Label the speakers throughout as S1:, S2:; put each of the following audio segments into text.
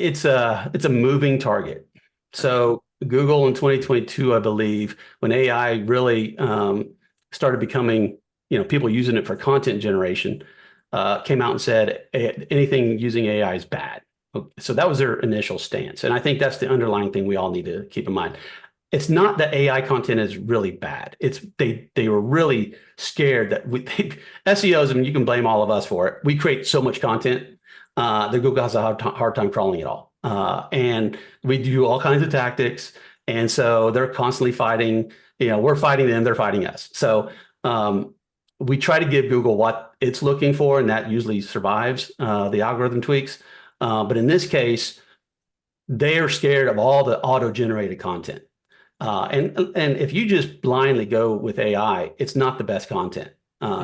S1: it's a moving target. So Google in 2022, I believe, when AI really started becoming, people using it for content generation, came out and said anything using AI is bad. So that was their initial stance. And I think that's the underlying thing we all need to keep in mind. It's not that AI content is really bad. It's they were really scared that SEOs, and you can blame all of us for it. We create so much content that Google has a hard time crawling it all. And we do all kinds of tactics. And so they're constantly fighting. We're fighting them, they're fighting us. So we try to give Google what it's looking for, and that usually survives the algorithm tweaks. But in this case, they are scared of all the auto-generated content. And if you just blindly go with AI, it's not the best content.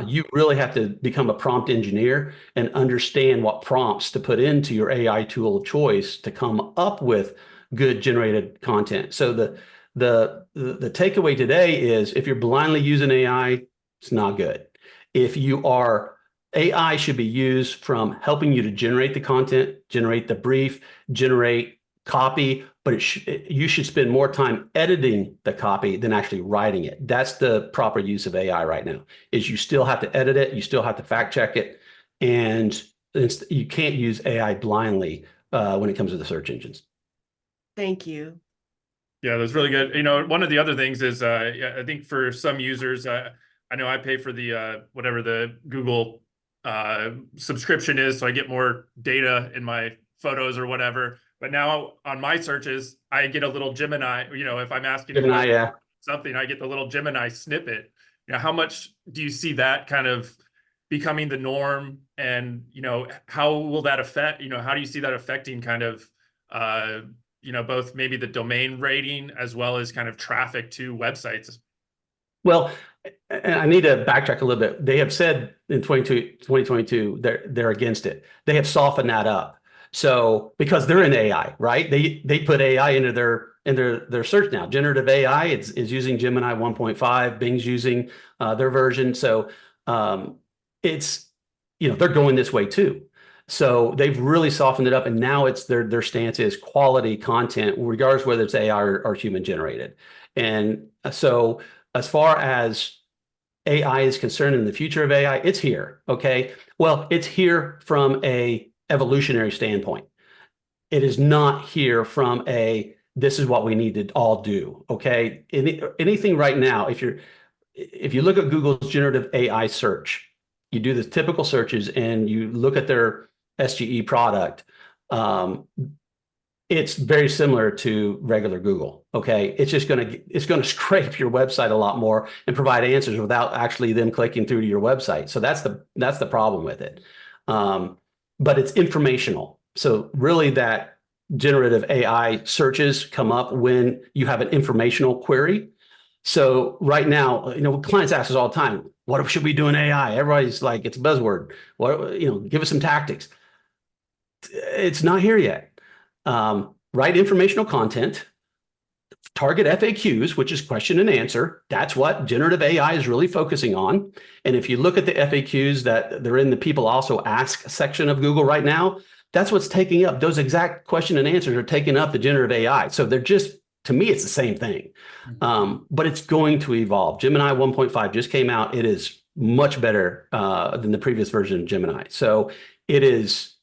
S1: You really have to become a prompt engineer and understand what prompts to put into your AI tool of choice to come up with good generated content. So the takeaway today is if you're blindly using AI, it's not good. If you are, AI should be used from helping you to generate the content, generate the brief, generate copy, but you should spend more time editing the copy than actually writing it. That's the proper use of AI right now, is you still have to edit it, you still have to fact check it, and you can't use AI blindly when it comes to the search engines.
S2: Thank you.
S3: Yeah, that's really good. One of the other things is I think for some users, I know I pay for the whatever the Google subscription is, so I get more data in my photos or whatever. But now on my searches, I get a little Gemini, if I'm asking
S1: Gemini,
S3: something, I get the little Gemini snippet. How much do you see that kind of becoming the norm? And, how will that affect, how do you see that affecting kind of, both maybe the domain rating as well as kind of traffic to websites?
S1: Well, and I need to backtrack a little bit. They have said in 2022, they're against it. They have softened that up. So because they're in AI, right? They put AI into their search now. Generative AI is using Gemini 1.5. Bing's using their version. So it's they're going this way too. So they've really softened it up, and now it's their stance is quality content, regardless whether it's AI or human generated. And so as far as AI is concerned in the future of AI, it's here. Okay. Well, it's here from a evolutionary standpoint. It is not here from this is what we need to all do. Okay. Anything right now, if you look at Google's generative AI search, you do the typical searches and you look at their SGE product, it's very similar to regular Google. Okay. It's going to scrape your website a lot more and provide answers without actually them clicking through to your website. So that's the problem with it. But it's informational. So really that generative AI searches come up when you have an informational query. So right now, clients ask us all the time, what should we do in AI? Everybody's like, it's a buzzword. Give us some tactics. It's not here yet. Write informational content, target FAQs, which is question and answer. That's what generative AI is really focusing on. And if you look at the FAQs that they're in the people also ask section of Google right now, that's what's taking up. Those exact question and answers are taking up the generative AI. So they're just, to me, it's the same thing. But it's going to evolve. Gemini 1.5 just came out. It is much better than the previous version of Gemini. So it is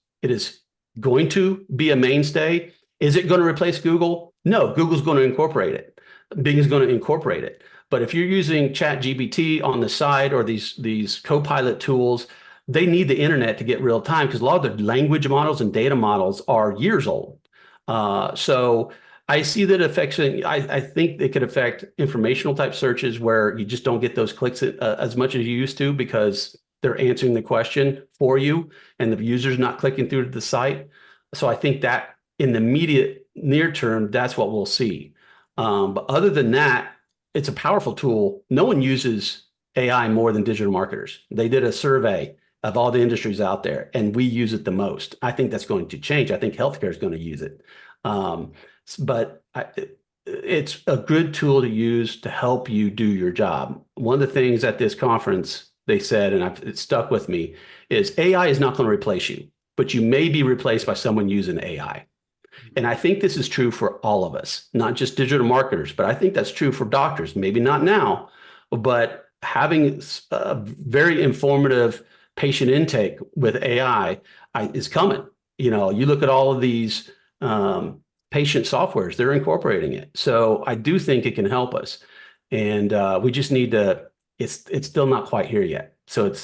S1: going to be a mainstay. Is it going to replace Google? No, Google's going to incorporate it. Bing is going to incorporate it. But if you're using ChatGPT on the side or these Copilot tools, they need the internet to get real time because a lot of the language models and data models are years old. So I see that affecting, I think it could affect informational type searches where you just don't get those clicks as much as you used to because they're answering the question for you and the user's not clicking through to the site. So I think that in the immediate near term, that's what we'll see. But other than that, it's a powerful tool. No one uses AI more than digital marketers. They did a survey of all the industries out there, and we use it the most. I think that's going to change. I think healthcare is going to use it. But it's a good tool to use to help you do your job. One of the things at this conference they said, and it stuck with me, is AI is not going to replace you, but you may be replaced by someone using AI. And I think this is true for all of us, not just digital marketers, but I think that's true for doctors. Maybe not now, but having a very informative patient intake with AI is coming. You know, you look at all of these patient softwares, they're incorporating it. So I do think it can help us. And we just need to, it's still not quite here yet. So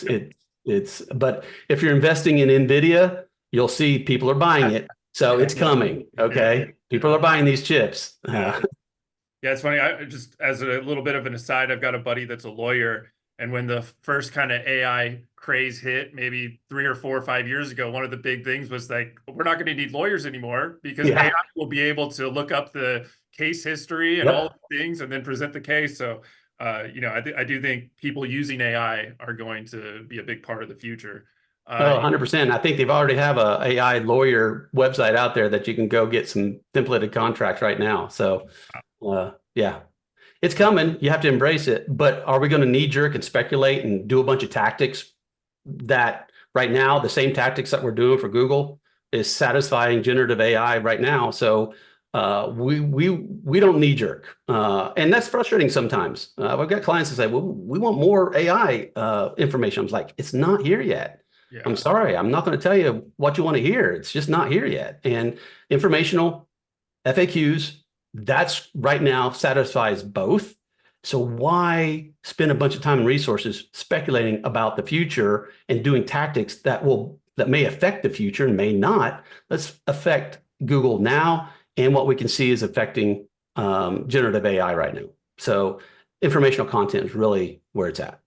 S1: but if you're investing in NVIDIA, you'll see people are buying it. So it's coming. Okay. People are buying these chips.
S3: Yeah, it's funny. I just, as a little bit of an aside, I've got a buddy that's a lawyer. And when the first kind of AI craze hit, maybe 3 or 4 or 5 years ago, one of the big things was like, we're not going to need lawyers anymore because AI will be able to look up the case history and all the things and then present the case. So, you know, I do think people using AI are going to be a big part of the future.
S1: 100%. I think they've already have a AI lawyer website out there that you can go get some templated contracts right now. So, yeah, it's coming. You have to embrace it. But are we going to knee jerk and speculate and do a bunch of tactics that right now, the same tactics that we're doing for Google is satisfying generative AI right now? So we don't knee jerk. And that's frustrating sometimes. I've got clients that say, well, we want more AI information. I was like, it's not here yet. Yeah. I'm sorry. I'm not going to tell you what you want to hear. It's just not here yet. And informational FAQs, that's right now satisfies both. So why spend a bunch of time and resources speculating about the future and doing tactics that may affect the future and may not? Let's affect Google now and what we can see is affecting generative AI right now. So informational content is really where it's at.